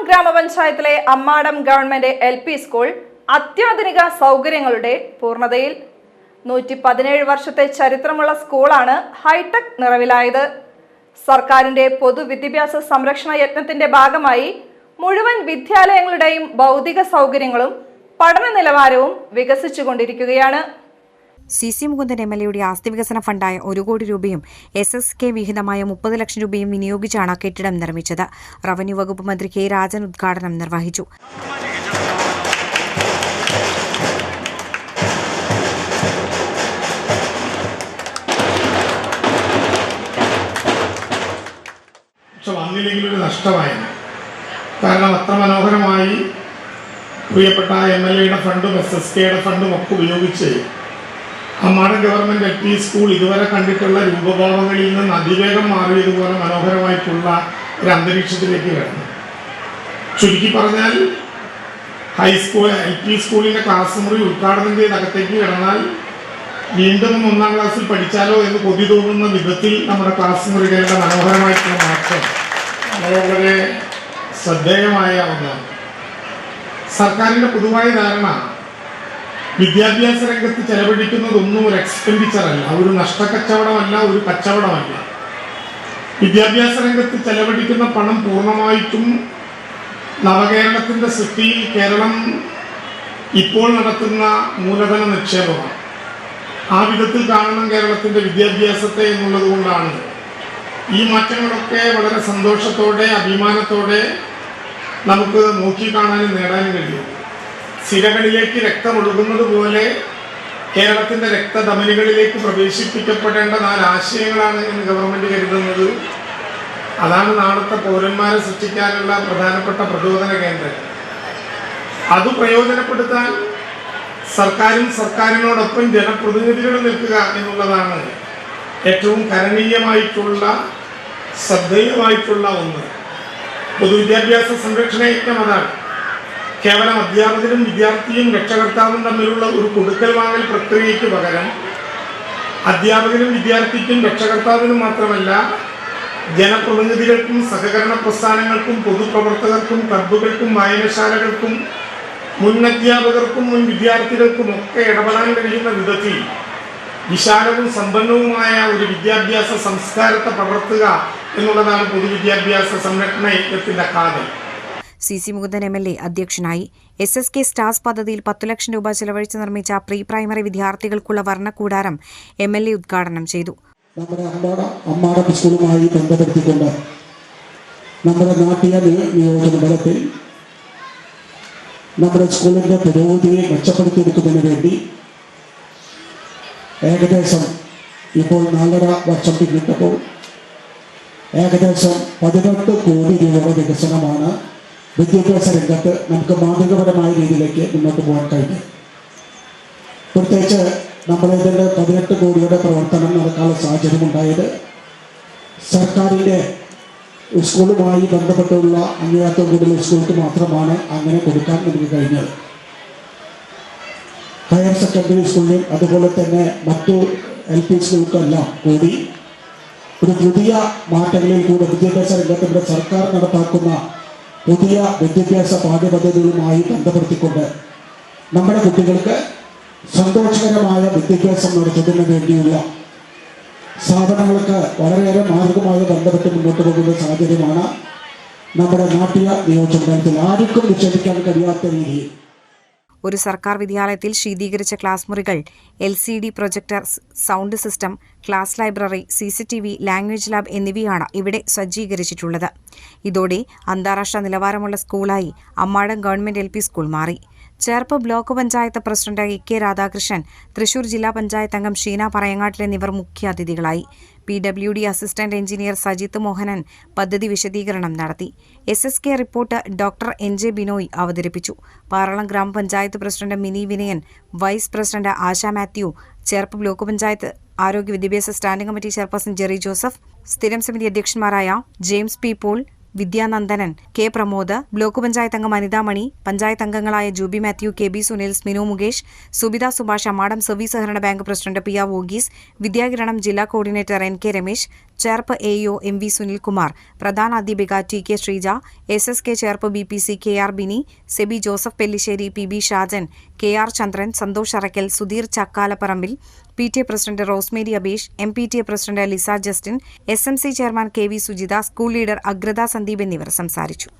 ഗ്രാമപഞ്ചായത്തിലെ Ammadam government LP school അത്യാധുനിക സൗകര്യങ്ങളുടെ പൂർണ്ണതയിൽ. 117 വർഷത്തെ ചരിത്രമുള്ള സ്കൂളാണ് ഹൈടെക് നിറവിലായത്. സർക്കാരിന്റെ പൊതുവിദ്യാഭ്യാസ സംരക്ഷണ യജ്ഞത്തിന്റെ ഭാഗമായി മുഴുവൻ വിദ്യാലയങ്ങളുടെയും ഭൗതിക സൗകര്യങ്ങളും പഠന നിലവാരവും വികസിച്ചുകൊണ്ടിരിക്കുകയാണ്. CC മുകുന്ദൻ MLAയുടെ ആസ്തി വികസന ഫണ്ടായ 1 കോടി രൂപയും SSK വിഹിതമായ 30 ലക്ഷം രൂപയും വിനിയോഗിച്ചാണ് കെട്ടിടം നിർമ്മിച്ചത്. റവന്യൂ വകുപ്പ് മന്ത്രി K. രാജൻ ഉദ്ഘാടനം നിർവഹിച്ചു. വന്നില്ലെങ്കിലൊരു നഷ്ടമായിരുന്നു. കാരണം അത്ര മനോഹരമായി പ്രിയപ്പെട്ട MLAയുടെ ഫണ്ടും SSKയുടെ ഫണ്ടും ഒക്കെ ഉപയോഗിച്ച് അമ്മാടം ഗവൺമെന്റ് LP സ്കൂൾ ഇതുവരെ കണ്ടിട്ടുള്ള രൂപഭാവങ്ങളിൽ നിന്ന് അതിവേഗം മാറിയതുപോലെ മനോഹരമായിട്ടുള്ള ഒരു അന്തരീക്ഷത്തിലേക്ക് കടന്നു. ചുരുക്കി പറഞ്ഞാൽ ഹൈസ്കൂൾ LP സ്കൂളിൻ്റെ ക്ലാസ് മുറി ഉദ്ഘാടനം ചെയ്തകത്തേക്ക് കിടന്നാൽ വീണ്ടും 1-ാം ക്ലാസ്സിൽ പഠിച്ചാലോ എന്ന് കൊതി തോന്നുന്ന വിധത്തിൽ നമ്മുടെ ക്ലാസ് മുറികളുടെ മനോഹരമായിട്ടുള്ള മാറ്റം വളരെ ശ്രദ്ധേയമായ ഒന്നാണ്. സർക്കാരിൻ്റെ പൊതുവായ ധാരണ വിദ്യാഭ്യാസ രംഗത്ത് ചെലവഴിക്കുന്നതൊന്നും ഒരു എക്സ്പെൻഡിച്ചർ അല്ല, ഒരു നഷ്ടക്കച്ചവടമല്ല, ഒരു കച്ചവടമല്ല. വിദ്യാഭ്യാസ രംഗത്ത് ചെലവഴിക്കുന്ന പണം പൂർണ്ണമായിട്ടും നവകേരളത്തിൻ്റെ സൃഷ്ടിയിൽ കേരളം ഇപ്പോൾ നടത്തുന്ന മൂലധന നിക്ഷേപമാണ്. ആ വിധത്തിൽ കാണണം കേരളത്തിൻ്റെ വിദ്യാഭ്യാസത്തെ എന്നുള്ളത് കൊണ്ടാണ് ഈ മാറ്റങ്ങളൊക്കെ വളരെ സന്തോഷത്തോടെ അഭിമാനത്തോടെ നമുക്ക് നോക്കിക്കാണാനും നേടാനും കഴിയും. സിരകളിലേക്ക് രക്തമൊഴുകുന്നത് പോലെ കേരളത്തിൻ്റെ രക്തധമനികളിലേക്ക് പ്രവേശിപ്പിക്കപ്പെടേണ്ട 4 ആശയങ്ങളാണ് എന്ന് ഗവൺമെൻറ് കരുതുന്നത്. അതാണ് നാളത്തെ പൗരന്മാരെ സൃഷ്ടിക്കാനുള്ള പ്രധാനപ്പെട്ട പ്രചോദന കേന്ദ്രം. അത് പ്രയോജനപ്പെടുത്താൻ സർക്കാരും സർക്കാരിനോടൊപ്പം ജനപ്രതിനിധികളും നിൽക്കുക എന്നുള്ളതാണ് ഏറ്റവും കരണീയമായിട്ടുള്ള ശ്രദ്ധേയമായിട്ടുള്ള ഒന്ന്. പൊതുവിദ്യാഭ്യാസ സംരക്ഷണ യജ്ഞം അതാണ്. കേവലം അധ്യാപകരും വിദ്യാർത്ഥിയും രക്ഷകർത്താവും തമ്മിലുള്ള ഒരു കൊടുക്കൽ വാങ്ങൽ പ്രക്രിയയ്ക്ക് പകരം അധ്യാപകനും വിദ്യാർത്ഥിക്കും രക്ഷകർത്താവിനും മാത്രമല്ല ജനപ്രതിനിധികൾക്കും സഹകരണ പ്രസ്ഥാനങ്ങൾക്കും പൊതുപ്രവർത്തകർക്കും ക്ലബ്ബുകൾക്കും വായനശാലകൾക്കും മുൻ അധ്യാപകർക്കും മുൻ വിദ്യാർത്ഥികൾക്കും ഒക്കെ ഇടപെടാൻ കഴിയുന്ന വിധത്തിൽ വിശാലവും സമ്പന്നവുമായ ഒരു വിദ്യാഭ്യാസ സംസ്കാരത്തെ പകർത്തുക എന്നുള്ളതാണ് പൊതുവിദ്യാഭ്യാസ സംരക്ഷണ യജ്ഞത്തിന്റെ കാതൽ. CC മുകുന്ദൻ MLA അധ്യക്ഷനായി. SSK സ്റ്റാർസ് പദ്ധതിയിൽ 10 ലക്ഷം രൂപ ചെലവഴിച്ച് നിർമ്മിച്ച പ്രീ പ്രൈമറി വിദ്യാർത്ഥികൾക്കുള്ള വർണ്ണക്കൂടാരം MLA ഉദ്ഘാടനം ചെയ്തു. നമ്മുടെ അമ്മാടം സ്കൂളുമായി ബന്ധപ്പെടുത്തിക്കൊണ്ട് നമ്മുടെ നാട്ടിയ നിയോജക മണ്ഡലത്തിൽ നമ്മുടെ സ്കൂളിൻ്റെ പുരോഗതിയെ മെച്ചപ്പെടുത്തിയെടുക്കുന്നതിന് വേണ്ടി ഏകദേശം ഇപ്പോൾ 4.5 വർഷം പിന്നിട്ടപ്പോൾ ഏകദേശം 18 കോടി രൂപയുടെ വികസനമാണ് വിദ്യാഭ്യാസ രംഗത്ത് നമുക്ക് മാതൃകപരമായ രീതിയിലേക്ക് മുന്നോട്ട് പോകാൻ കഴിഞ്ഞു. പ്രത്യേകിച്ച് നമ്മളിതിൻ്റെ 18 കോടിയുടെ പ്രവർത്തനം നടക്കാനുള്ള സാഹചര്യം ഉണ്ടായത് സർക്കാരിൻ്റെ സ്കൂളുമായി ബന്ധപ്പെട്ടുള്ള അങ്ങേയറ്റം കൂടുതൽ സ്കൂൾക്ക് മാത്രമാണ് അങ്ങനെ കൊടുക്കാൻ നമുക്ക് കഴിഞ്ഞത്. ഹയർ സെക്കൻഡറി സ്കൂളിലും അതുപോലെ തന്നെ മറ്റു LP സ്കൂളുകൾക്കെല്ലാം കൂടി ഒരു പുതിയ മാറ്റങ്ങളിൽ കൂടെ വിദ്യാഭ്യാസ രംഗത്തിൻ്റെ സർക്കാർ നടപ്പാക്കുന്ന പുതിയ വിദ്യാഭ്യാസ പാഠ്യപദ്ധതികളുമായി ബന്ധപ്പെടുത്തിക്കൊണ്ട് നമ്മുടെ കുട്ടികൾക്ക് സന്തോഷകരമായ വിദ്യാഭ്യാസം നടത്തുന്നതിന് വേണ്ടിയുള്ള സ്ഥാപനങ്ങൾക്ക് വളരെയേറെ മാർഗമായി ബന്ധപ്പെട്ട് മുന്നോട്ട് പോകുന്ന സാഹചര്യമാണ് നമ്മുടെ നാട്ടിയ നിയോജകമണ്ഡലത്തിൽ ആർക്കും നിഷേധിക്കാൻ കഴിയാത്ത രീതിയിൽ. ഒരു സർക്കാർ വിദ്യാലയത്തിൽ ശീതീകരിച്ച ക്ലാസ് മുറികൾ, LCD projector, sound system, class library, CCTV, language lab എന്നിവയാണ് ഇവിടെ സജ്ജീകരിച്ചിട്ടുള്ളത്. ഇതോടെ അന്താരാഷ്ട്ര നിലവാരമുള്ള സ്കൂളായി അമ്മാടം ഗവൺമെന്റ് LP സ്കൂൾ മാറി. Cherpu block panchayat president K. Radhakrishnan, Thrissur ജില്ലാ പഞ്ചായത്ത് അംഗം ഷീന പറയങ്ങാട്ടിൽ എന്നിവർ മുഖ്യാതിഥികളായി. PWD assistant engineer Sajith Mohanan പദ്ധതി വിശദീകരണം നടത്തി. SSK report doctor NJ Binoy അവതരിപ്പിച്ചു. പാറളം ഗ്രാമപഞ്ചായത്ത് president Mini Vinayan, vice president Asha Mathew, Cherpu block panchayat ആരോഗ്യ വിദ്യാഭ്യാസ standing committee chairperson Jerry Joseph, സ്ഥിരം സമിതി അധ്യക്ഷന്മാരായ James P. Paul, Vidyanandanan, K. Pramod, block panchayat അംഗം അനിത മണി, പഞ്ചായത്ത് അംഗങ്ങളായ ജൂബി മാത്യു, KB സുനിൽ, സ്മിനു മുകേഷ്, സുബിത സുഭാഷ്, അമ്മാടം സർവീസ് സഹകരണ bank president P. Varghese, Vidyakiranam ജില്ലാ coordinator NK Ramesh, Cherpu AEO MV Sunilkumar, പ്രധാനാധ്യാപിക TK Sreeja, SSK Cherpu BPC KR Bini, Sebi Joseph Pellissery, PB Shajan, KR Chandran, Santhosh Araykkal, Sudheer Chakkalaparambil, PTA president Rosemary Abeesh, MPTA president Liza Justin, SMC chairman KV Sujitha, school leader Agratha Sandeep എന്നിവർ സംസാരിച്ചു.